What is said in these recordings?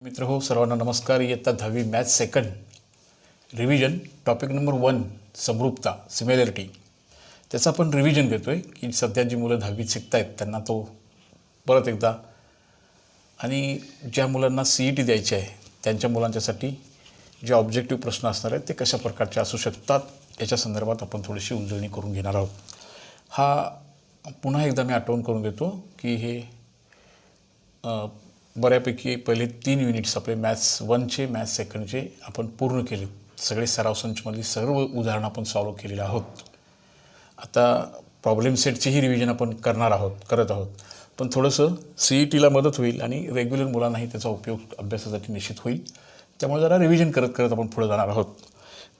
मित्र हो, सर्वांना नमस्कार. इयत्ता 10वी maths second revision topic number 1 समरूपता सिमिलॅरिटी. त्याचं आपण रिव्हिजन घेतो आहे की सध्या जी मुलं 10वीत शिकत आहेत त्यांना तो परत एकदा, आणि ज्या मुलांना CET द्यायची आहे त्यांच्या मुलांच्यासाठी जे ऑब्जेक्टिव्ह प्रश्न असणार आहेत ते कशा प्रकारचे असू शकतात याच्या संदर्भात आपण थोडीशी उलजळणी करून घेणार आहोत. हा पुन्हा एकदा मी आठवण करून देतो की हे बऱ्यापैकी पहिले 3 युनिट्स आपले मॅथ्स 1चे मॅथ्स सेकंडचे आपण पूर्ण केले. सगळे सराव संचमधली सर्व उदाहरणं आपण सॉल्व केलेली आहोत. आता प्रॉब्लेम सेटचीही रिव्हिजन आपण करत आहोत. पण थोडंसं CETला मदत होईल आणि रेग्युलर मुलांनाही त्याचा उपयोग अभ्यासासाठी निश्चित होईल. त्यामुळे जरा रिव्हिजन करत करत आपण पुढे जाणार आहोत.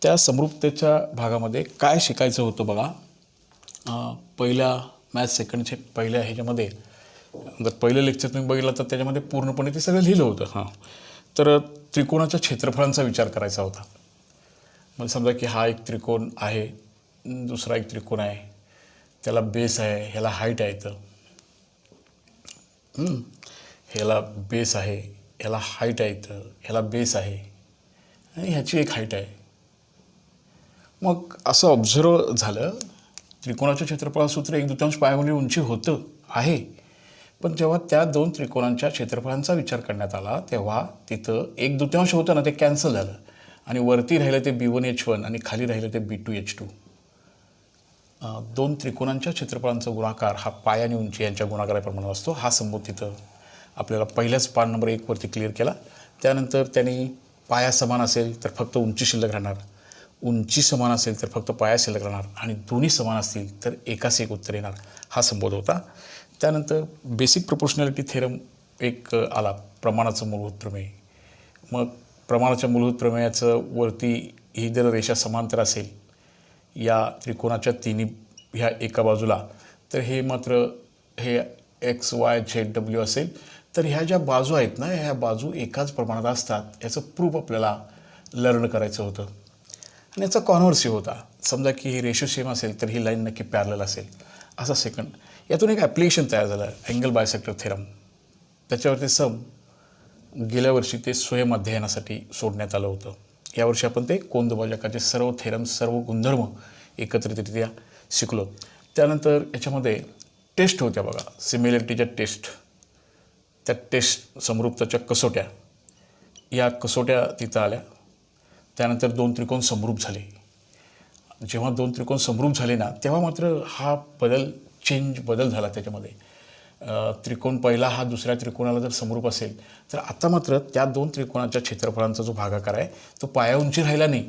त्या समरूपतेच्या भागामध्ये काय शिकायचं होतं बघा. पहिल्या मॅथ्स सेकंडचे पहिल्या ह्याच्यामध्ये जर पहिलं लेक्चर तुम्ही बघितलं तर त्याच्यामध्ये पूर्णपणे ते सगळं लिहिलं होतं. तर त्रिकोणाच्या क्षेत्रफळांचा विचार करायचा होता. म्हणजे समजा की हा एक त्रिकोण आहे, दुसरा एक त्रिकोण आहे, त्याला बेस आहे, ह्याला हाईट आहे, तर ह्याला बेस आहे, ह्याला हाईट आहे, तर ह्याला बेस आहे आणि ह्याची एक हाईट आहे. मग असं ऑब्झर्व झालं, त्रिकोणाच्या क्षेत्रफळाचं सूत्र 1/2 पायामुळे उंची होतं आहे. पण जेव्हा त्या दोन त्रिकोणांच्या क्षेत्रफळांचा विचार करण्यात आला तेव्हा तिथं 1/2 होतं ना, ते कॅन्सल झालं आणि वरती राहिलं ते B1H1 आणि खाली राहिलं ते B2H2. दोन त्रिकोणांच्या क्षेत्रफळांचा गुणाकार हा पाय आणि उंची यांच्या गुणाकाराप्रमाणे असतो. हा संबोध तिथं आपल्याला पहिल्याच पान नंबर 1 वरती क्लिअर केला. त्यानंतर त्यांनी पाया समान असेल तर फक्त उंची शिल्लक राहणार, उंची समान असेल तर फक्त पाया शिल्लक राहणार आणि दोन्ही समान असतील तर एकाच एक उत्तर येणार, हा संबोध होता. त्यानंतर बेसिक प्रोपोर्शनॅलिटी थेरम एक आला, प्रमाणाचं मूलभूत प्रमेय. मग प्रमाणाच्या मूलभूत प्रमेयाचं वरती ही जर रेषा समांतर असेल या त्रिकोणाच्या तिन्ही ह्या एका बाजूला, तर हे मात्र हे X, Y, Z, W असेल तर ह्या ज्या बाजू आहेत ना, ह्या बाजू एकाच प्रमाणात असतात याचं प्रूफ आपल्याला लर्न करायचं होतं. आणि याचा कॉन्व्हर्सी होता. समजा की ही रेशो सेम असेल तर ही लाईन नक्की पॅरलल असेल, असा सेकंड. यातून एक ॲप्लिकेशन तयार झालं, अँगल बायसेक्टर थेरम. त्याच्यावरती सम गेल्या वर्षी ते स्वयं अध्ययनासाठी सोडण्यात आलं होतं. यावर्षी आपण ते कोनदुभाजकाचे सर्व थेरम, सर्व गुणधर्म एकत्रितरित्या शिकलो. त्यानंतर याच्यामध्ये टेस्ट होत्या बघा, सिमिलॅरिटीच्या टेस्ट. त्या टेस्ट समरूपताच्या कसोट्या, या कसोट्या तिथं आल्या. त्यानंतर 2 त्रिकोण समरूप झाले. जेव्हा 2 त्रिकोण समरूप झाले ना, तेव्हा मात्र हा बदल झाला त्याच्यामध्ये. त्रिकोण पहिला हा दुसऱ्या त्रिकोणाला जर समरूप असेल तर आता मात्र त्या 2 त्रिकोणाच्या क्षेत्रफळांचा जो भागाकार आहे तो पाया उंची राहिला नाही.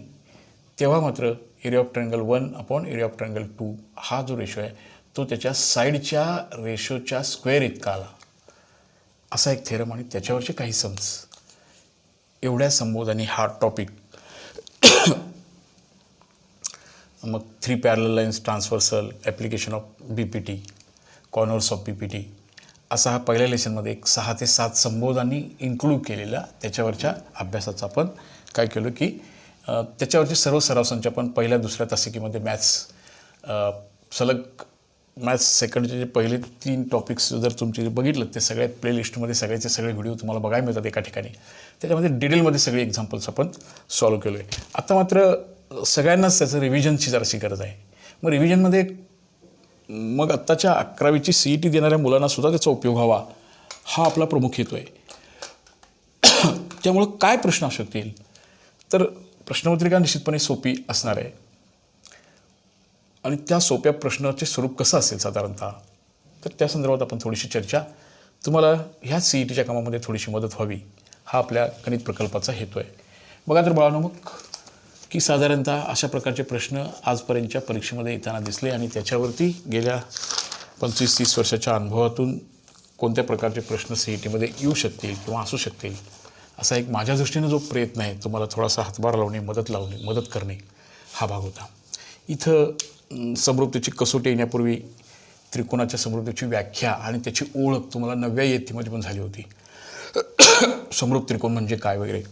तेव्हा मात्र area of triangle 1 upon area of triangle 2 हा जो रेशो आहे तो त्याच्या साईडच्या रेशोच्या स्क्वेअर इतका आला, असा एक थेरम आणि त्याच्यावरचे काही सम्स. एवढ्या संबोधाने हा टॉपिक मग 3 parallel lines, transversal, application of BPT, corners of BPT, असा हा पहिल्या लेसनमध्ये एक 6 ते 7 संबोधांनी इन्क्लूड केलेला त्याच्यावरच्या अभ्यासाचं आपण काय केलं की त्याच्यावरचे सर्व सराव संच आपण पहिल्या दुसऱ्या तासिकेमध्ये सलग मॅथ्स सेकंडचे जे पहिले 3 टॉपिक्स जर तुमचे बघितलं ते सगळ्या प्लेलिस्टमध्ये सगळ्याचे सगळे व्हिडिओ तुम्हाला बघायला मिळतात एका ठिकाणी. त्याच्यामध्ये डिटेलमध्ये सगळे एक्झाम्पल्स आपण सॉल्व केलो आहे. आता मात्र सगळ्यांनाच त्याचं रिव्हिजनची जराशी गरज आहे. मग रिव्हिजनमध्ये मग आत्ताच्या 11वीची CET देणाऱ्या मुलांनासुद्धा त्याचा उपयोग व्हावा, हा आपला प्रमुख हेतू आहे. त्यामुळं काय प्रश्न असू शकतील, तर प्रश्नपत्रिका निश्चितपणे सोपी असणार आहे. आणि त्या सोप्या प्रश्नाचे स्वरूप कसं असेल साधारणतः, तर त्या संदर्भात आपण थोडीशी चर्चा, तुम्हाला ह्या CETच्या कामामध्ये थोडीशी मदत व्हावी, हा आपल्या गणित प्रकल्पाचा हेतू आहे. बघा तर बाळांनो, मग की साधारणतः अशा प्रकारचे प्रश्न आजपर्यंतच्या परीक्षेमध्ये येताना दिसले आणि त्याच्यावरती गेल्या 25-30 वर्षाच्या अनुभवातून कोणत्या प्रकारचे प्रश्न CETमध्ये येऊ शकतील किंवा असू शकतील, असा एक माझ्या दृष्टीनं जो प्रयत्न आहे तुम्हाला थोडासा हातभार लावणे, मदत करणे, हा भाग होता. इथं समरूपतेची कसोटी येण्यापूर्वी त्रिकोणाच्या समरूपतेची व्याख्या आणि त्याची ओळख तुम्हाला 9व्या इयत्तेमध्ये पण झाली होती. समरूप त्रिकोण म्हणजे काय वगैरे.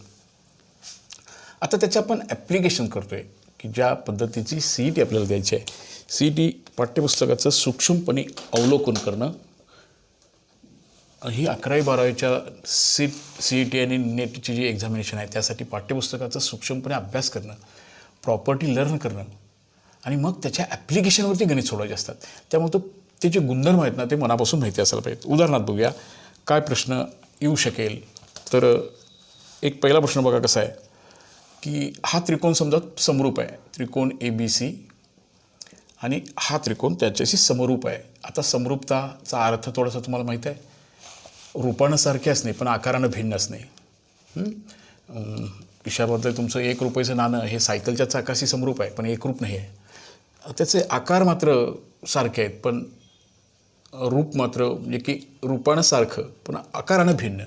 आता त्याचं आपण ॲप्लिकेशन करतो आहे की ज्या पद्धतीची CET आपल्याला द्यायची आहे. CET पाठ्यपुस्तकाचं सूक्ष्मपणे अवलोकन करणं ही 11वी-12वीच्या CET आणि नेटची जी एक्झामिनेशन आहे त्यासाठी पाठ्यपुस्तकाचा सूक्ष्मपणे अभ्यास करणं, प्रॉपर्टी लर्न करणं आणि मग त्याच्या ॲप्लिकेशनवरती गणित सोडवायचे असतात. त्यामुळे ते जे गुणधर्म आहेत ना ते मनापासून माहिती असायला पाहिजेत. उदाहरणार्थ बघूया काय प्रश्न येऊ शकेल. तर एक पहिला प्रश्न बघा कसा आहे की हा त्रिकोण समजा समरूप आहे, त्रिकोण ABC आणि हा त्रिकोण त्याच्याशी समरूप आहे. आता समरूपताचा अर्थ थोडासा तुम्हाला माहीत आहे, रूपानं सारखे असणे पण आकारानं भिन्न असणे. विषयाबद्दल तुमचं 1 रुपयाचं नाणं हे सायकलच्या चाकाशी समरूप आहे पण एकरूप नाही आहे. त्याचे आकार मात्र सारखे आहेत पण रूप मात्र म्हणजे की रूपानं सारखं पण आकारानं भिन्न.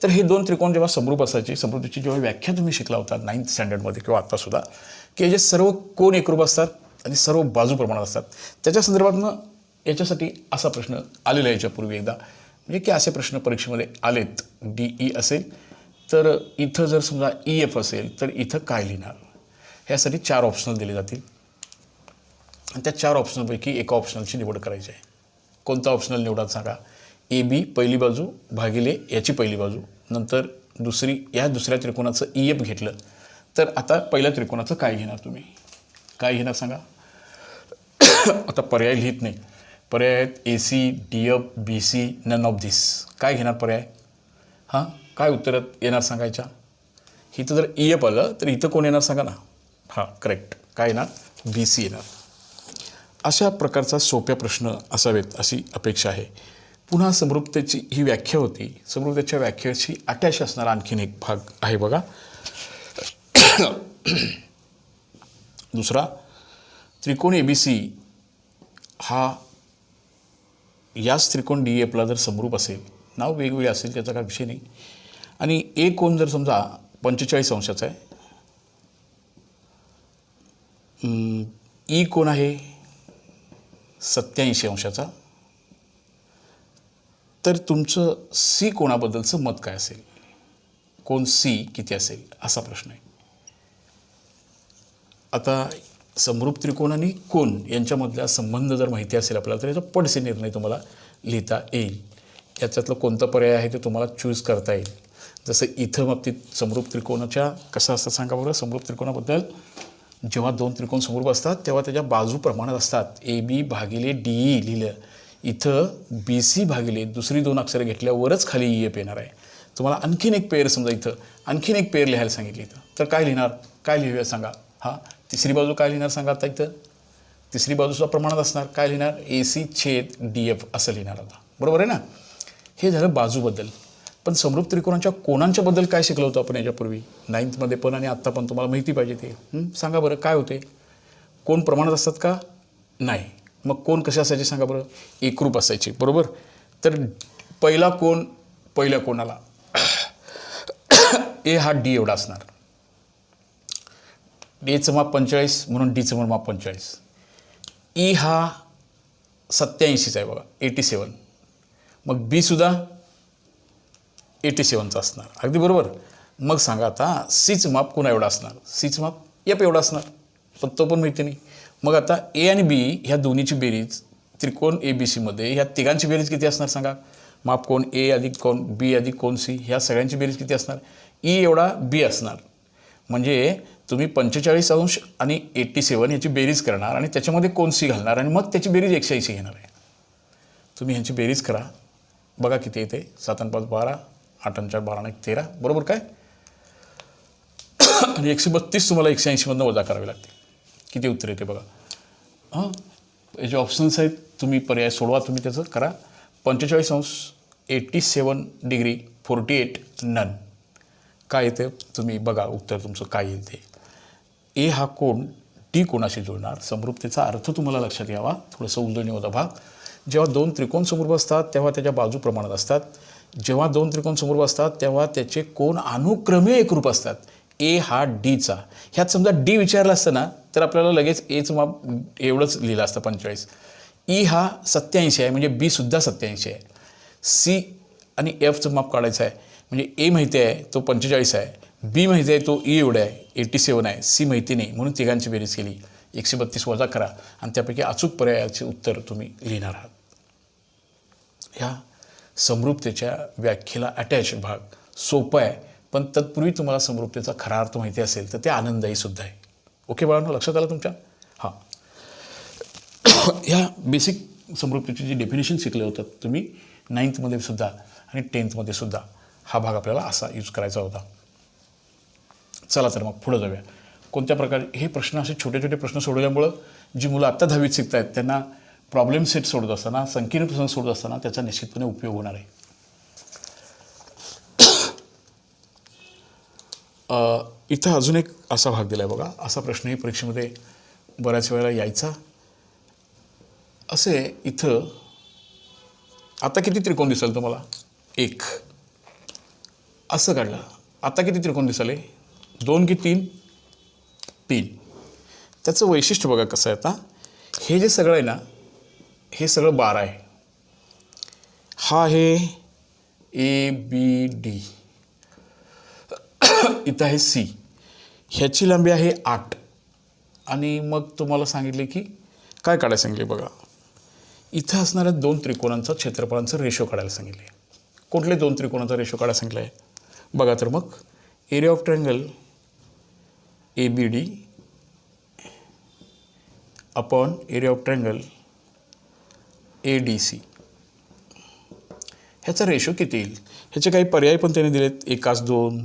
तर हे 2 त्रिकोण जेव्हा समरूप असायचे, समरूपतेची जेव्हा व्याख्या तुम्ही शिकला होता 9th स्टँडर्डमध्ये किंवा आत्तासुद्धा, की जे सर्व कोण एकरूप असतात आणि सर्व बाजू प्रमाणात असतात, त्याच्या संदर्भातनं याच्यासाठी असा प्रश्न आलेला याच्यापूर्वी एकदा, म्हणजे की असे प्रश्न परीक्षेमध्ये आलेत. DE असेल तर इथं जर समजा EF असेल तर इथं काय लिहिणार, ह्यासाठी 4 ऑप्शनल दिले जातील आणि त्या 4 ऑप्शनलपैकी एका ऑप्शनलची निवड करायची आहे. कोणता ऑप्शनल निवडाल सांगा. AB पहिली बाजू भागिले याची पहिली बाजू, नंतर दुसऱ्या त्रिकोणाचं EF घेतलं तर आता पहिल्या त्रिकोणाचं काय घेणार तुम्ही, काय घेणार सांगा. आता पर्याय लिहित नाही. पर्याय आहेत AC, DF, BC, none of this. काय घेणार पर्याय. हां काय उत्तर येणार सांगायच्या. इथं जर EF आलं तर इथं कोण येणार सांगा ना. हां करेक्ट. काय येणार, BC येणार. अशा प्रकारचा सोप्या प्रश्न असावेत अशी अपेक्षा आहे. पुन्हा समरूपतेची ही व्याख्या होती. समरूपतेच्या व्याख्येची अटॅच असणारा आणखीन एक भाग आहे बघा. दुसरा, त्रिकोण ABC हा याच त्रिकोण DEFला जर समरूप असेल, नाव वेगवेगळे असेल त्याचा काही विषय नाही, आणि A कोण जर समजा 45 अंशाचा आहे, E कोण आहे 87 अंशाचा, तर तुमचं C कोणाबद्दलचं मत काय असेल, कोण C किती असेल असा प्रश्न आहे. आता समरूप त्रिकोण आणि कोण यांच्यामधला संबंध जर माहिती असेल आपल्याला तर याचा पटसे निर्णय तुम्हाला लिहिता येईल. याच्यातलं कोणता पर्याय आहे ते तुम्हाला चूज करता येईल. जसं इथं बाबतीत समरूप त्रिकोणाच्या कसं असतं सांगा बरं. समरूप त्रिकोणाबद्दल जेव्हा 2 त्रिकोण समरूप असतात तेव्हा त्याच्या बाजू प्रमाणात असतात. AB भागिले DE लिहिलं, इथं BC भागिले दुसरी 2 अक्षरं घेतल्यावरच खाली EF येणार आहे. तुम्हाला आणखीन एक पेअर समजा इथं आणखीन एक पेअर लिहायला सांगितली इथं, तर काय लिहिणार, काय लिहूया सांगा. हां तिसरी बाजू काय लिहिणार सांगा. आता इथं तिसरी बाजूचा प्रमाणात असणार काय लिहिणार, AC छेद DF असं लिहिणार. आता बरोबर आहे ना. हे झालं बाजूबद्दल. पण समरूप त्रिकोणाच्या कोणांच्याबद्दल काय शिकलं होतं आपण याच्यापूर्वी 9thमध्ये पण आणि आत्ता पण, तुम्हाला माहिती पाहिजे ते. सांगा बरं काय होते. कोण प्रमाणात असतात का, नाही. मग कोण कसे असायचे सांगा बरं, एकरूप असायचे बरोबर. तर पहिला कोण पहिल्या कोणाला A हा D एवढा असणार, Aचं माप 45 म्हणून Dचं पण माप 45. E हा 87 आहे बघा 87. मग B सुद्धा 87चा असणार अगदी बरोबर. मग सांगा आता Cचं माप कोणा एवढा असणार, Cचं माप F एवढा असणार, पण तो पण माहिती नाही. मग आता A आणि B ह्या दोन्हीची बेरीज त्रिकोण ABCमध्ये ह्या तिघांची बेरीज किती असणार सांगा. माप कोण A अधिक कोण B अधिक कोण C ह्या सगळ्यांची बेरीज किती असणार, E एवढा B असणार. म्हणजे तुम्ही 45 अंश आणि 87 याची बेरीज करणार आणि त्याच्यामध्ये कोण C घालणार आणि मग त्याची बेरीज 180 घेणार आहे. तुम्ही ह्यांची बेरीज करा बघा किती येते. 7 आणि 5 12, 8 आणि 4 12 आणि 13 बरोबर काय. आणि 132 तुम्हाला 180मधनं वजा करावे लागते. किती उत्तर येते बघा. हां याचे ऑप्शन्स आहेत, तुम्ही पर्याय सोडवा, तुम्ही त्याचं करा. 45 अंश 87 डिग्री 48 नन काय येते तुम्ही बघा उत्तर तुमचं काय येईल ते. A हा कोण D कोणाशी जुळणार. समरूपतेचा अर्थ तुम्हाला लक्षात यावा, थोडंसं उलगडणी होता भाग. जेव्हा 2 त्रिकोण समरूप असतात तेव्हा त्याच्या बाजू प्रमाणात असतात. जेव्हा 2 त्रिकोण समरूप असतात तेव्हा त्याचे कोण अनुक्रमे एकरूप असतात. A हा Dचा, ह्यात समजा D विचारला असतं ना तर आपल्याला लगेच Aचं माप एवढंच लिहिलं असतं 45. E हा 87 आहे म्हणजे B सुद्धा 87 आहे. C आणि Fचं माप काढायचं आहे म्हणजे A माहिती आहे तो 45 आहे, B माहिती आहे तो E एवढा आहे 87 आहे, C माहिती नाही म्हणून तिघांची बेरीज केली. 132 वजा करा आणि त्यापैकी अचूक पर्यायाचे उत्तर तुम्ही लिहिणार आहात. ह्या समरूपतेच्या व्याख्येला अटॅच भाग सोपा आहे, पण तत्पूर्वी तुम्हाला समरूपतेचा खरा अर्थ माहिती असेल तर ते आनंददायीसुद्धा आहे. ओके बाळांनो, लक्षात आलं तुमच्या? हां, ह्या बेसिक समरूपतेची जी डेफिनेशन शिकले होतं तुम्ही 9th सुद्धा आणि 10th सुद्धा, हा भाग आपल्याला असा यूज करायचा होता. चला तर मग पुढं जाऊया. कोणत्या प्रकारे हे प्रश्न, असे छोटे छोटे प्रश्न सोडवल्यामुळं जी मुलं आत्ता 10वीत शिकत आहेत त्यांना प्रॉब्लेम सेट सोडत असताना, संकीर्ण प्रश्न सोडत असताना त्याचा निश्चितपणे उपयोग होणार आहे. इथं अजून एक असा भाग दिला आहे बघा. असा प्रश्नही परीक्षेमध्ये बऱ्याच वेळेला यायचा. असे इथं आता किती त्रिकोण दिसेल तुम्हाला? 1. असं काढलं. आता किती त्रिकोण दिसले? 2 की 3? 3. त्याचं वैशिष्ट्य बघा कसं आहे. आता हे जे सगळं आहे ना, हे सगळं 12 आहे. हा आहे ABD, इथं आहे C, ह्याची लांबी आहे 8. आणि मग तुम्हाला सांगितले की काय काढायला सांगितले बघा. इथं असणाऱ्या 2 त्रिकोणांचा क्षेत्रफळांचं रेशो काढायला सांगितले. कुठले 2 त्रिकोणाचा रेशो काढायला सांगितलं आहे बघा. तर मग area of triangle ABD upon area of triangle ADC, ह्याचा रेशो किती येईल? ह्याचे काही पर्याय पण त्याने दिलेत. 1:2,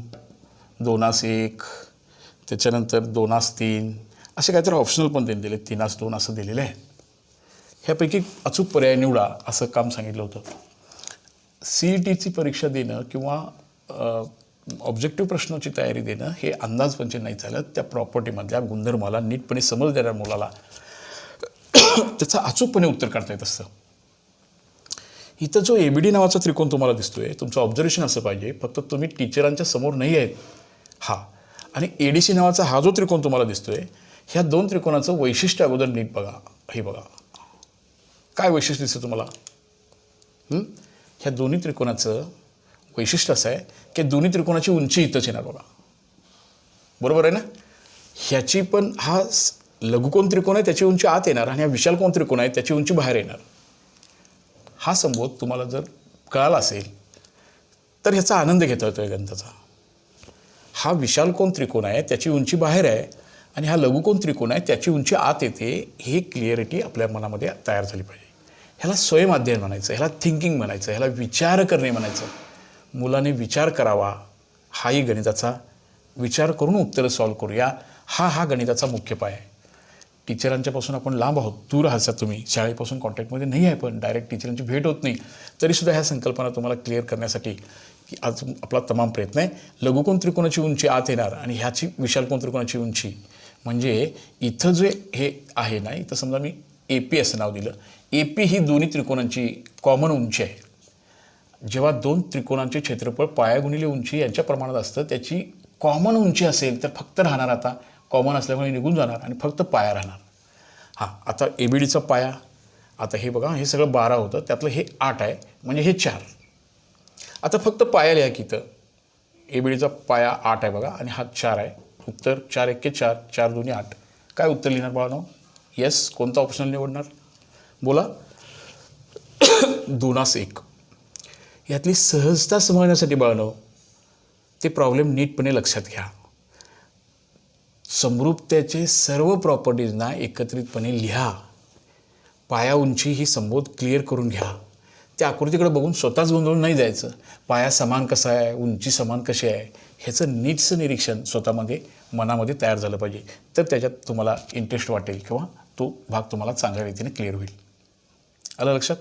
2:1, त्याच्यानंतर 2:3, असे काहीतरी ऑप्शनल पण त्यांनी दिले. 3:2 असं दिलेलं आहे. ह्यापैकी अचूक पर्याय निवडा असं काम सांगितलं होतं. CETची परीक्षा देणं किंवा ऑब्जेक्टिव्ह प्रश्नाची तयारी देणं हे अंदाजपंचे नाही चालत. त्या प्रॉपर्टीमधल्या गुणधर्माला नीटपणे समज देणाऱ्या मुलाला त्याचं अचूकपणे उत्तर काढता येत असतं. इथं जो ABD नावाचा त्रिकोण तुम्हाला दिसतोय, तुमचं ऑब्झर्वेशन असं पाहिजे फक्त तुम्ही टीचरांच्या समोर नाही आहेत हा, आणि ADC नावाचा हा जो त्रिकोण तुम्हाला दिसतोय, ह्या 2 त्रिकोणाचं वैशिष्ट्य अगोदर नीट बघा. हे बघा काय वैशिष्ट्य दिसतं तुम्हाला. ह्या दोन्ही त्रिकोणाचं वैशिष्ट्य असं आहे की दोन्ही त्रिकोणाची उंची इथंच येणार बघा. बरोबर आहे ना? ह्याची पण हा लघुकोण त्रिकोण आहे, त्याची उंची आत येणार, आणि हा विशालकोण त्रिकोण आहे, त्याची उंची बाहेर येणार. हा संबोध तुम्हाला जर कळाला असेल तर ह्याचा आनंद घेता येतोय गणिताचा. हा विशालकोण त्रिकोण आहे, त्याची उंची बाहेर आहे, आणि हा लघुकोण त्रिकोण आहे, त्याची उंची आत येते. ही क्लिअरिटी आपल्या मनामध्ये तयार झाली पाहिजे. ह्याला स्वयंअध्ययन म्हणायचं, ह्याला थिंकिंग म्हणायचं, ह्याला विचार करणे म्हणायचं. मुलाने विचार करावा. हाही गणिताचा विचार करून उत्तरं सॉल्व करूया, हा गणिताचा मुख्य पाय आहे. टीचरांच्यापासून आपण लांब आहोत, दूर आहात तुम्ही, शाळेपासून कॉन्टॅक्टमध्ये नाही आहे, पण डायरेक्ट टीचरांची भेट होत नाही, तरीसुद्धा ह्या संकल्पना तुम्हाला क्लिअर करण्यासाठी की आज आपला तमाम प्रयत्न आहे. लघुकोण त्रिकोणाची उंची आत येणार आणि ह्याची विशालकोण त्रिकोणाची उंची, म्हणजे इथं जे हे आहे ना, इथं समजा मी AP असं नाव दिलं. AP ही दोन्ही त्रिकोणांची कॉमन उंची आहे. जेव्हा 2 त्रिकोणांचे क्षेत्रफळ पाया गुणिले उंची यांच्या प्रमाणात असतं, त्याची कॉमन उंची असेल तर फक्त राहणार, आता कॉमन असल्यामुळे निघून जाणार आणि फक्त पाया राहणार. हां, आता ABDचा पाया, आता हे बघा, हे सगळं 12 होतं, त्यातलं हे 8 आहे, म्हणजे हे 4. आता फक्त पाया लिहा की इथं. ABDचा पाया 8 आहे बघा, आणि हा 4 आहे. उत्तर 4 1 4, 4 2 8. काय उत्तर लिहिणार बाळांनो? येस, कोणता ऑप्शनल निवडणार बोला? 2:1. यातली सहजता समजण्यासाठी बाळांनो ते प्रॉब्लेम नीटपणे लक्षात घ्या. समरूपतेचे सर्व प्रॉपर्टीजना एकत्रितपणे लिहा. पाया उंची ही संबोध क्लिअर करून घ्या. त्या आकृतीकडे बघून स्वतःच गोंधळून नाही जायचं. पाया समान कसा आहे, उंची समान कशी आहे, ह्याचं नीटचं निरीक्षण स्वतःमध्ये मनामध्ये तयार झालं पाहिजे. तर त्याच्यात तुम्हाला इंटरेस्ट वाटेल किंवा तो भाग तुम्हाला चांगल्या रीतीने क्लिअर होईल. आलं लक्षात?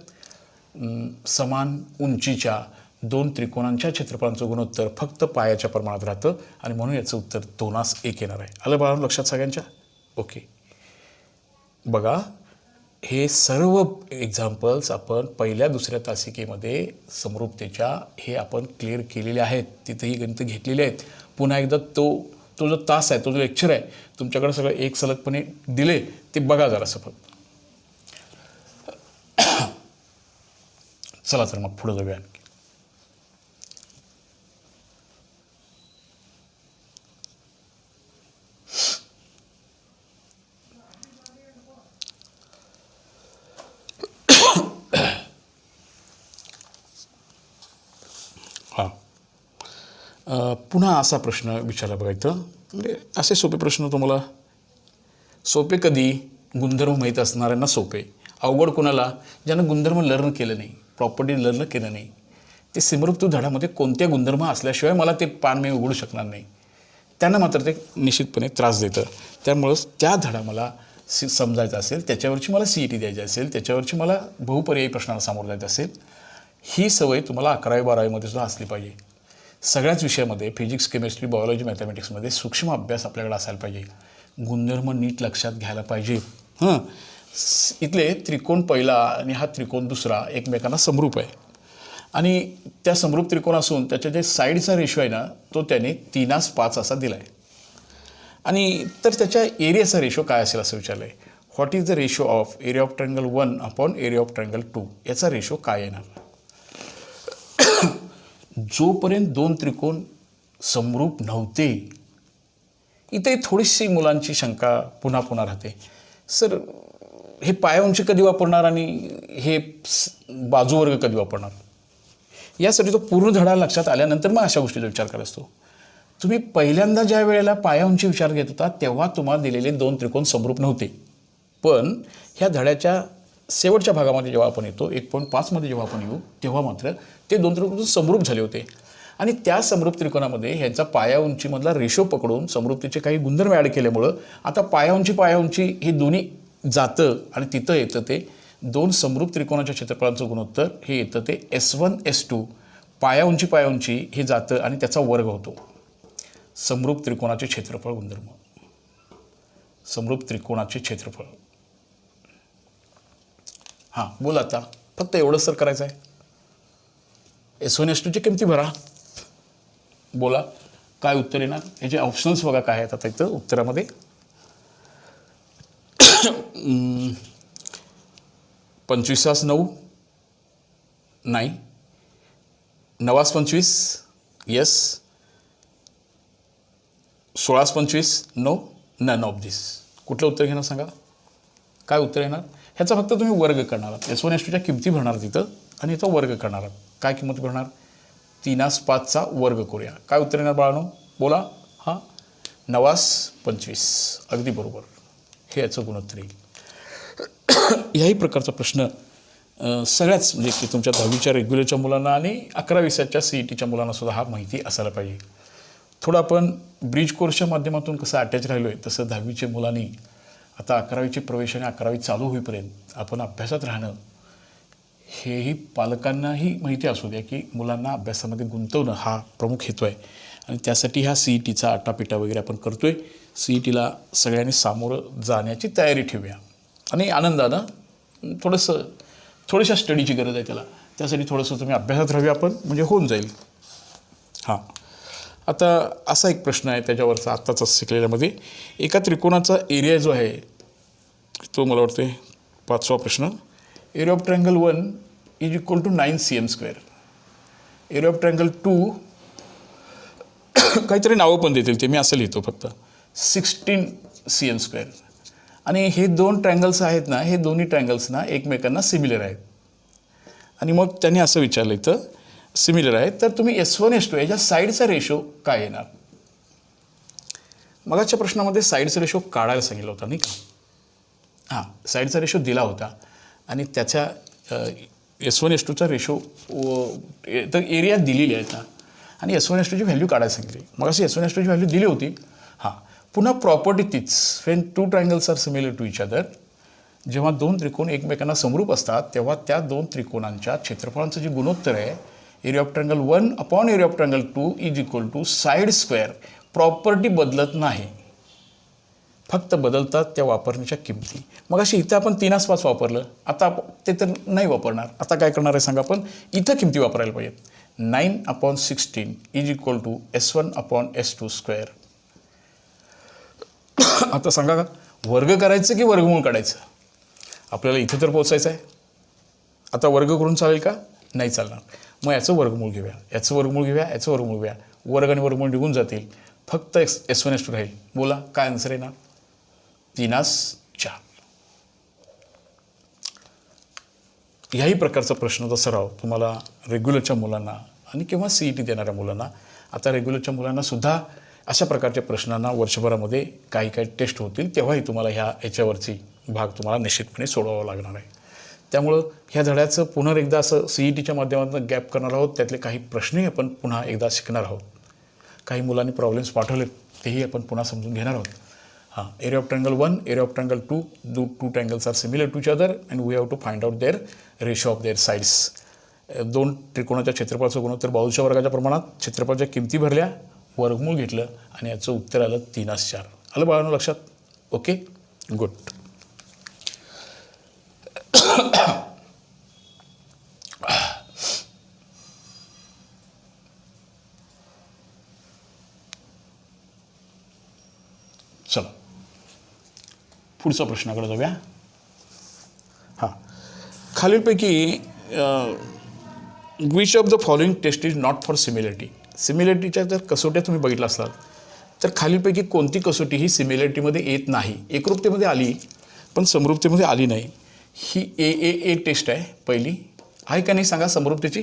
समान उंचीच्या 2 त्रिकोणांच्या क्षेत्रफळांचं गुणोत्तर फक्त पायाच्या प्रमाणात राहतं, आणि म्हणून याचं उत्तर 2:1 येणार आहे. आलं बाळांनो लक्षात सगळ्यांच्या? ओके, बघा हे सर्व एक्झाम्पल्स आपण पहिल्या दुसऱ्या तासिकेमध्ये समरूपतेच्या हे आपण क्लिअर केलेले आहेत. तिथेही गणितं घेतलेली आहेत. पुन्हा एकदा तो जो तास आहे, तो जो लेक्चर आहे, तुमच्याकडे सगळं एक सलगपणे दिले ते बघा जरासं फक्त. चला तर मग पुढे जाऊया. पुन्हा असा प्रश्न विचारला बघा इथं, म्हणजे असे सोपे प्रश्न तुम्हाला सोपे कधी गुणधर्म माहीत असणाऱ्यांना सोपे, अवघड कोणाला ज्यानं गुणधर्म लर्न केलं नाही, प्रॉपर्टी लर्न केलं नाही, ते समृद्ध धड्यामध्ये कोणत्या गुणधर्म असल्याशिवाय मला ते पान मी उघडू शकणार नाही, त्यांना मात्र ते निश्चितपणे त्रास देतं. त्यामुळंच त्या धडा मला समजायचा असेल, त्याच्यावरची मला CET द्यायची असेल, त्याच्यावरची मला बहुपर्यायी प्रश्नाला सामोरं जायचं असेल, ही सवय तुम्हाला 11वी-12वीमध्ये सुद्धा असली पाहिजे. सगळ्याच विषयामध्ये फिजिक्स, केमिस्ट्री, बायोलॉजी, मॅथमॅटिक्समध्ये सूक्ष्म अभ्यास आपल्याकडे असायला पाहिजे. गुणधर्म नीट लक्षात घ्यायला पाहिजे. इथले त्रिकोण पहिला आणि हा त्रिकोण दुसरा एकमेकांना समरूप आहे आणि त्या समरूप त्रिकोण असून त्याच्या जे साईडचा रेशो आहे ना, तो त्याने 3:5 असा दिला आहे. आणि तर त्याच्या एरियाचा रेशो काय असेल असं विचारलं आहे. What is the ratio of area of triangle 1 upon area of triangle 2, याचा रेशो काय येणार. जोपर्यंत दोन त्रिकोण समरूप नव्हते, इथे थोडीशी मुलांची शंका पुन्हा पुन्हा राहते, सर हे पाया उंची कधी वापरणार आणि हे बाजूवर्ग कधी वापरणार. यासाठी तो पूर्ण धडा लक्षात आल्यानंतर मग अशा गोष्टीचा विचार करत असतो. तुम्ही पहिल्यांदा ज्या वेळेला पाया उंची विचार घेत होता तेव्हा तुम्हाला दिलेले दोन त्रिकोण समरूप नव्हते, पण ह्या धड्याच्या शेवटच्या भागामध्ये जेव्हा आपण येतो 1.5 मध्ये जेव्हा आपण येऊ तेव्हा मात्र ते दोन त्रिकोण समरूप झाले होते. आणि त्या समरूप त्रिकोणामध्ये ह्यांचा पाया उंचीमधला रेशो पकडून समरूपतेचे काही गुणधर्म ॲड केल्यामुळं आता पाया उंची हे दोन्ही जातं आणि तिथं येतं ते दोन समरूप त्रिकोणाच्या क्षेत्रफळांचं गुणोत्तर हे येतं ते S1 S2. पाया उंची हे जातं आणि त्याचा वर्ग होतो. समरूप त्रिकोणाचे क्षेत्रफळ गुणधर्म, समरूप त्रिकोणाचे क्षेत्रफळ. हां बोला, आता फक्त एवढंच सर करायचं आहे. S1 S2ची किमती भरा, बोला काय उत्तर येणार. याचे ऑप्शन्स बघा काय आहेत आता इथं उत्तरामध्ये. 25/9 नाही, 9/25 येस, 16/25 नो, नन ऑफ दिस. कुठलं उत्तर घेणार सांगा, काय उत्तर येणार. ह्याचा फक्त तुम्ही वर्ग करणार आहात. S1 S2च्या किमती भरणार तिथं आणि याचा वर्ग करणार आहात. काय किंमत भरणार, 3/5चा वर्ग करूया. काय उत्तर येणार बाळांनो, बोला. हां 9/25 अगदी बरोबर, हे याचं गुणोत्तर येईल. याही प्रकारचा प्रश्न सगळ्याच म्हणजे की तुमच्या 10वीच्या रेग्युलरच्या मुलांना आणि 11वीच्या CETच्या मुलांना सुद्धा हा माहिती असायला पाहिजे. थोडं आपण ब्रिज कोर्सच्या माध्यमातून कसं अटॅच राहिलो आहे तसं 10वीच्या मुलांनी आता 11वीचे प्रवेश आणि 11वी चालू होईपर्यंत आपण अभ्यासात राहणं हेही पालकांनाही माहिती असू द्या की मुलांना अभ्यासामध्ये गुंतवणं हा प्रमुख हेतू आहे. आणि त्यासाठी ह्या CETचा आटापिटा वगैरे आपण करतो आहे. CETला सगळ्यांनी सामोरं जाण्याची तयारी ठेवूया आणि आनंदानं थोड्याशा स्टडीची गरज आहे त्यासाठी थोडंसं तुम्ही अभ्यासात राहूया आपण, म्हणजे होऊन जाईल. हां आता असा एक प्रश्न आहे त्याच्यावरचा आत्ताचा शिकलेल्यामध्ये. एका त्रिकोणाचा एरिया जो आहे तो मला वाटते 5वा प्रश्न. Area of triangle 1 is equal to 9 cm². Area of triangle 2 काहीतरी नावं पण देतील ते मी असं लिहितो फक्त 16 cm². आणि हे दोन ट्रायंगल्स आहेत ना, हे दोन्ही ट्रायंगल्स ना एकमेकांना सिमिलर आहेत. आणि मग त्यांनी असं विचारलं इथं सिमिलर आहे तर तुम्ही S1 S2 याच्या साईडचा रेशो काय येणार. मगाच्या प्रश्नामध्ये साईडचा रेशो काढायला सांगितलं होता नाही का. हां साईडचा रेशो दिला होता आणि त्याच्या S1 S2चा रेशो तर एरिया दिलेली आहे आता आणि S1 S2ची व्हॅल्यू काढायला सांगितली. मग अशी S1 S2ची व्हॅल्यू दिली होती. हां पुन्हा प्रॉपर्टी तीच, when two triangles are similar to each other. जेव्हा दोन त्रिकोण एकमेकांना समरूप असतात तेव्हा त्या दोन त्रिकोणांच्या क्षेत्रफळांचं जे गुणोत्तर आहे area of triangle 1 upon area of triangle 2 is equal to side square. Property बदलत नाही, फक्त बदलतात त्या वापरण्याच्या किमती. मग अशी इथं आपण 3/5 वापरलं, आता ते तर नाही वापरणार. आता काय करणार आहे सांगा, आपण इथं किमती वापरायला पाहिजेत. 9/16 is equal to S1 upon S2 square. आता सांगा का वर्ग करायचं की वर्गमूळ काढायचं. आपल्याला इथं तर पोचायचं आहे. आता वर्ग करून चालेल का, नाही चालणार. मग याचं वर्गमूळ घेऊया, याचं वर्गमूळ घेऊया. वर्ग आणि वर्गमूळ निघून जातील, फक्त S1 S2 राहील. बोला काय आन्सर येणार, 3/4. ह्याही प्रकारचा प्रश्नाचा सराव तुम्हाला रेग्युलरच्या मुलांना आणि किंवा CET देणाऱ्या मुलांना आता रेग्युलरच्या मुलांनासुद्धा अशा प्रकारच्या प्रश्नांना वर्षभरामध्ये काही काही टेस्ट होतील, तेव्हाही तुम्हाला याच्यावरची भाग तुम्हाला निश्चितपणे सोडवावा लागणार आहे. त्यामुळं ह्या धड्याचं पुन्हा एकदा असं CETच्या माध्यमातून गॅप करणार आहोत. त्यातले काही प्रश्नही आपण पुन्हा एकदा शिकणार आहोत. काही मुलांनी प्रॉब्लेम्स पाठवले तेही आपण पुन्हा समजून घेणार आहोत. Area of triangle 1, area of triangle 2, two triangles are similar to each other and we have to find out their ratio of their sides. 2 त्रिकोणाच्या क्षेत्रफळाचं गुणोत्तर बाजूच्या वर्गाच्या प्रमाणात, क्षेत्रफळाच्या किमती भरल्या, वर्गमूळ घेतलं आणि याचं उत्तर आलं 3/4. आलं बाळांनो लक्षात? Okay, good. चला पुढचा प्रश्नाकडे जाऊया. खालीलपैकी which of the following test is not for similarity. सिमिलरिटीच्या जर कसोट्या तुम्ही बघितला असलात तर खालीलपैकी कोणती कसोटी ही सिमिलरिटीमध्ये येत नाही. एकरूपतेमध्ये आली पण समरूपतेमध्ये आली नाही. ही ए टेस्ट आहे पहिली, आहे का नाही सांगा समरूपतेची.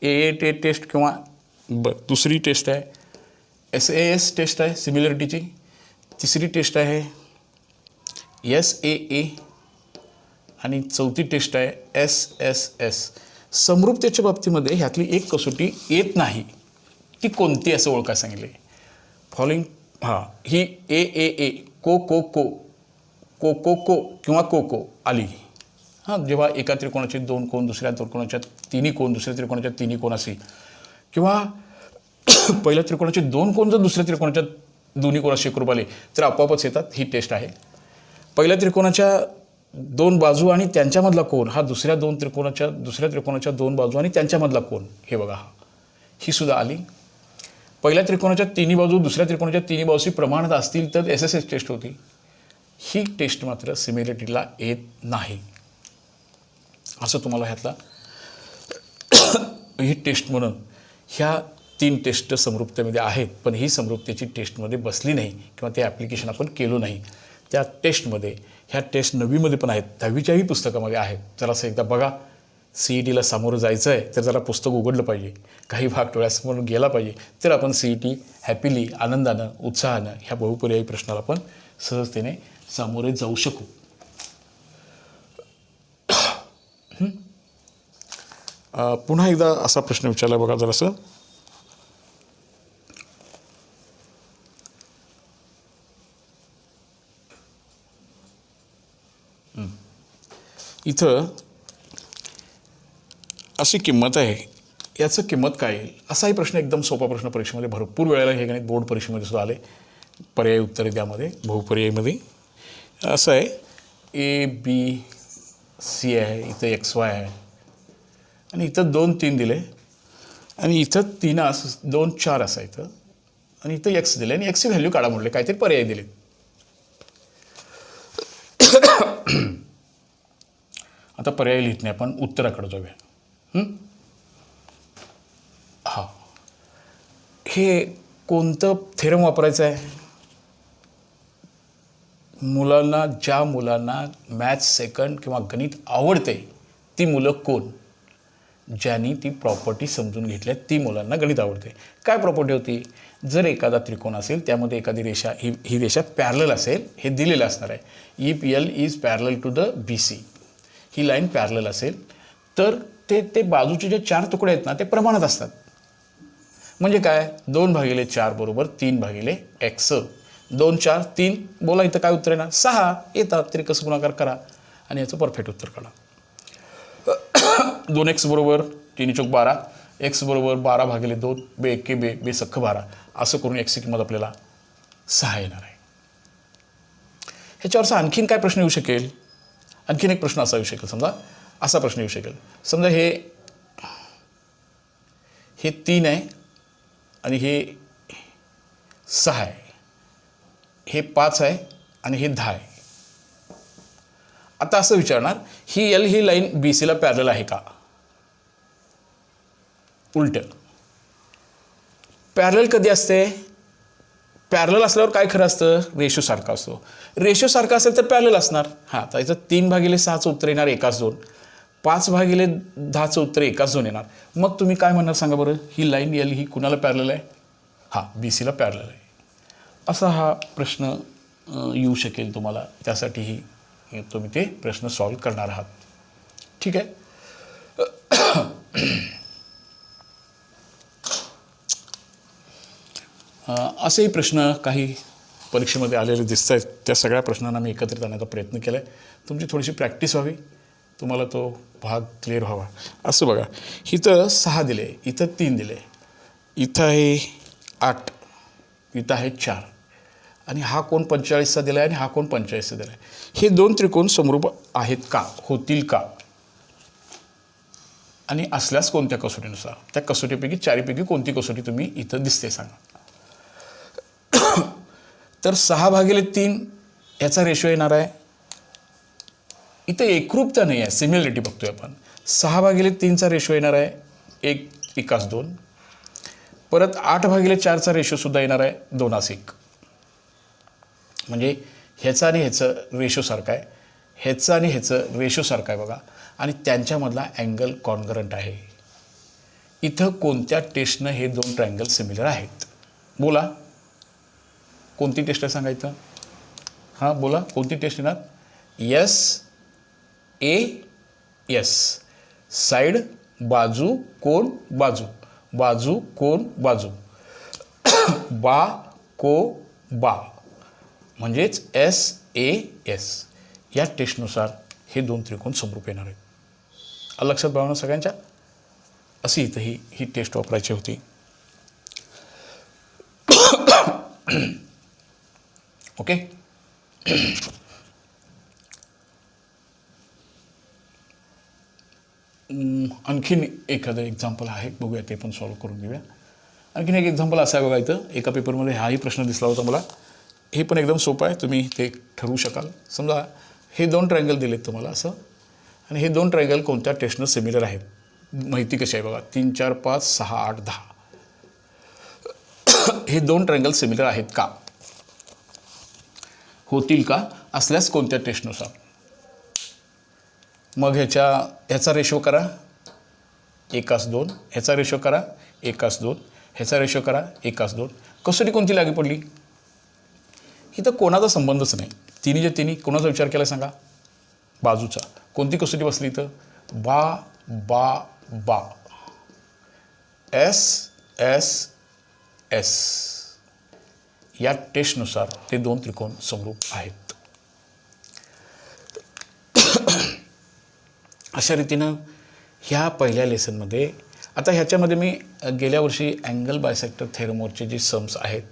ए टेस्ट किंवा दुसरी टेस्ट आहे SAS टेस्ट आहे सिमिलरिटीची. तिसरी टेस्ट आहे SAA आणि चौथी टेस्ट आहे SSS. समरूपतेच्या बाबतीमध्ये ह्यातली एक कसोटी येत नाही. ती कोणती असं ओळखायला सांगितले. फॉलोइंग ही ए को किंवा को आली. जेव्हा एका त्रिकोणाचे 2 कोन, दुसऱ्या त्रिकोणाच्या 3 कोन, दुसऱ्या त्रिकोणाच्या 3 कोन असेल, किंवा पहिल्या त्रिकोणाचे 2 कोन जर दुसऱ्या त्रिकोणाच्या दोन्ही कोणाशी एकरूप आले तर आपोआपच येतात. ही टेस्ट आहे. पहिल्या त्रिकोणाच्या 2 बाजू आणि त्यांच्यामधला कोन हा दुसऱ्या त्रिकोणाच्या 2 बाजू आणि त्यांच्यामधला कोन, हे बघा ही सुद्धा आली. पहिल्या त्रिकोणाच्या 3 बाजू दुसऱ्या त्रिकोणाच्या 3 बाजूशी प्रमाणात असतील तर SSS टेस्ट होती. ही टेस्ट मात्र सिमिलरिटीला येत नाही. असं तुम्हाला ह्यातला ही टेस्ट म्हणून ह्या 3 टेस्ट समरूपतेमध्ये आहेत, पण ही समरूपतेची टेस्टमध्ये बसली नाही किंवा ते ॲप्लिकेशन आपण केलं नाही. त्या टेस्टमध्ये ह्या टेस्ट 9वीमध्ये पण आहेत, 10वीच्याही पुस्तकामध्ये आहेत. जरासं एकदा बघा. CETला सामोरं जायचं आहे तर जरा पुस्तक उघडलं पाहिजे, काही भाग डोळ्यासमोर गेला पाहिजे, तर आपण CET हॅपीली, आनंदानं, उत्साहानं ह्या बहुपर्यायी प्रश्नाला आपण सहजतेने सामोरे जाऊ शकू. पुन्हा एकदा असा प्रश्न विचारला बघा जरासं. इथं अशी किंमत आहे, याचं किंमत काय येईल असाही प्रश्न, एकदम सोपा प्रश्न परीक्षेमध्ये भरपूर वेळेला हे गणित बोर्ड परीक्षेमध्ये सुद्धा आले. पर्यायी उत्तरे त्यामध्ये बहुपर्यायीमध्ये असं आहे. ABC आहे, इथं XY आहे आणि इथं 2 3 दिले आणि इथं 3 2 4 असं इथं आणि इथं X दिले आणि Xची व्हॅल्यू काढा म्हटले, काहीतरी पर्याय दिले. आता पर्याय लिहित नाही, आपण उत्तराकडे जाऊया. हे कोणतं थेरम वापरायचं आहे. ज्या मुलांना मॅथ्स सेकंड किंवा गणित आवडते ती मुलं कोण, ज्यांनी ती प्रॉपर्टी समजून घेतल्या ती मुलांना गणित आवडते. काय प्रॉपर्टी होती. जर एखादा त्रिकोण असेल त्यामध्ये एखादी रेषा ही रेषा पॅरलल असेल, हे दिलेलं असणार आहे. If L is parallel to the BC, he line parallel असेल तर ते बाजूचे जे 4 तुकडे आहेत ना ते प्रमाणात असतात. म्हणजे काय, 2/4 बरोबर 3/x. 2 4 3 बोला, इथं काय उत्तर आहे ना 6 येतात. तरी कसं गुणाकार करा आणि याचं परफेक्ट उत्तर काढा. 2x बरोबर 3 चौक 12, x बरोबर 12/2, बे 1 बे 12 असं करून x ची किंमत आपल्याला 6 येणार आहे. ह्याच्यावरचा आणखीन काय प्रश्न येऊ शकेल. आणखीन एक प्रश्न असा येऊ शकेल. समजा असा प्रश्न येऊ शकेल. समजा हे 3 आहे आणि हे 6 आहे, हे 5 आहे आणि हे 10 आहे. आता असं विचारणार, ही L ही लाईन BCला पॅरलल आहे का. उलट पॅरलल कधी असते. पॅरलल असल्यावर काय खरं असतं, रेशो सारखा असतो. रेशो सारखा असेल तर पॅरलल असणार. आता इथं 3/6चं उत्तर येणार 1/2, 5/10चं उत्तर 1/2 येणार. मग तुम्ही काय म्हणणार सांगा बरं. ही लाईन L ही कुणाला पॅरलल आहे, हां बी सीला पॅरलल आहे असा हा प्रश्न येऊ शकेल तुम्हाला. त्यासाठीही तुम्ही ते प्रश्न सॉल्व करणार आहात. ठीक आहे. असेही प्रश्न काही परीक्षेमध्ये आलेले दिसत आहेत. त्या सगळ्या प्रश्नांना मी एकत्रित आणण्याचा प्रयत्न केला आहे. तुमची थोडीशी प्रॅक्टिस व्हावी, तुम्हाला तो भाग क्लिअर व्हावा. असं बघा, इथं 6 दिले, इथं 3 दिले, इथं आहे 8, इथं आहे 4 आणि हा कोण 45चा दिला आहे आणि हा कोण 45चा दिला आहे. हे 2 त्रिकोण समरूप आहेत का, होतील का आणि असल्यास कोणत्या कसोटीनुसार. त्या कसोटीपैकी 4पैकी कोणती कसोटी तुम्ही इथं दिसते सांगा. तर 6/3 याचा रेशो येणार आहे. इथं एकरूपता नाही आहे, सिमिलरिटी बघतोय आपण. 6/3चा रेशो येणार आहे 1:2. परत 8/4चा रेशोसुद्धा येणार आहे 2:1. म्हणजे ह्याचं आणि ह्याचं रेशो सारखं आहे, ह्याचं आणि ह्याचं रेशो सारखं आहे बघा. आणि त्यांच्यामधला अँगल कॉन्ग्रंट आहे. इथं कोणत्या टेस्टनं हे 2 ट्रायंगल सिमिलर आहेत बोला. कोणती टेस्ट आहे सांगायचं. हां बोला, कोणती टेस्ट येणार. SAS साईड, बाजू, कोण, बाजू, बाजू, कोण, बाजू, बा, को, बा, म्हणजेच SAS. या टेस्टनुसार हे 2 त्रिकोण समरूप येणार आहेत. लक्षात बाळगणं सगळ्यांच्या. अशी इथं ही टेस्ट वापरायची होती. ओके. आणखीन एखादं एक्झाम्पल आहे, बघूया, ते पण सॉल्व करून घेऊया. आणखीन एक एक्झाम्पल असं आहे बघा. इथं एका पेपरमध्ये हाही प्रश्न दिसला होता मला. हे पण एकदम सोपं आहे, तुम्ही ते ठरवू शकाल. समजा हे 2 ट्रायंगल दिलेत तुम्हाला असं, आणि हे 2 ट्रायंगल कोणत्या टेस्टनं सिमिलर आहेत. माहिती कशी आहे बघा. 3, 4, 5, 6, 8, 10. हे 2 ट्रायंगल सिमिलर आहेत का, होतील का, असल्यास कोणत्या टेस्टनुसार. मग ह्याचा रेशो करा 1:2, ह्याचा रेशो करा 1:2, ह्याचा रेशो करा 1:2. कसोटी कोणती लागू पडली. इथं कोणाचा संबंधच नाही. तिन्ही जे तिन्ही कोणाचा विचार केला सांगा. बाजूचा. कोणती कसोटी बसली इथं. बा, बा, बा, S. या टेस्टनुसार ते 2 त्रिकोण समरूप आहेत. अशा रीतीनं ह्या पहिल्या लेसनमध्ये, आता ह्याच्यामध्ये मी गेल्या वर्षी अँगल बायसेक्टर थेरमवरचे जे सम्स आहेत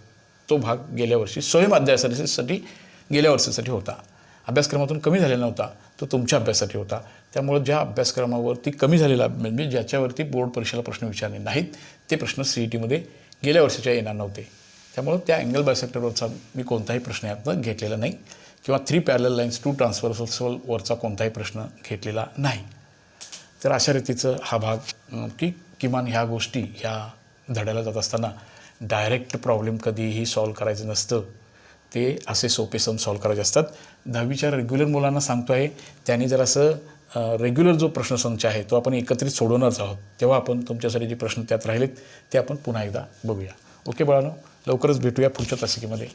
तो भाग गेल्या वर्षी स्वयं अध्यायासाठी गेल्या वर्षासाठी होता. अभ्यासक्रमातून कमी झालेला नव्हता, तो तुमच्या अभ्यासासाठी होता. त्यामुळे ज्या अभ्यासक्रमावरती कमी झालेला, म्हणजे ज्याच्यावरती बोर्ड परीक्षेला प्रश्न विचारले नाहीत, ते प्रश्न CETमध्ये गेल्या वर्षाच्या येणार नव्हते. त्यामुळं त्या अँगल बायसेक्टरवरचा मी कोणताही प्रश्न यातनं घेतलेला नाही, किंवा 3 पॅरलल लाईन्स 2 ट्रान्सव्हर्सलवरचा कोणताही प्रश्न घेतलेला नाही. तर अशा रीतीचं हा भाग, की किमान ह्या गोष्टी ह्या धड्याला जात असताना डायरेक्ट प्रॉब्लेम कधीही सॉल्व करायचं नसतं. ते असे सोपे सम सॉल्व करायचे असतात. 10वीच्या रेग्युलर मुलांना सांगतो आहे, त्यांनी जर असं रेग्युलर जो प्रश्नसंच आहे तो आपण एकत्रित सोडवणारच आहोत. तेव्हा आपण तुमच्यासाठी जे प्रश्न त्यात राहिलेत ते आपण पुन्हा एकदा बघूया. ओके बाळांनो, लवकरच भेटूया पुढच्या तासिकेमध्ये.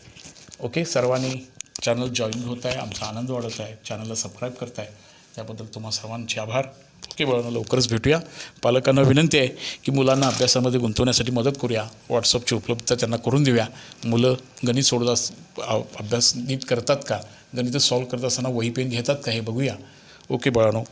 ओके. सर्वांनी चॅनल जॉईन होत आहे, आमचा आनंद वाढत आहे, चॅनलला सबस्क्राईब करताय, त्याबद्दल तुम्हा सर्वांचे आभार. ओके बाळांनो, लवकरच भेटूया. पालकांना विनंती आहे की मुलांना अभ्यासामध्ये गुंतवण्यासाठी मदत करूया. व्हॉट्सअपची उपलब्धता त्यांना करून देऊया. मुलं गणित सोडवत अभ्यास नीट करतात का, गणित सॉल्व करत असताना वही पेन घेतात का, हे बघूया. ओके बाळांनो.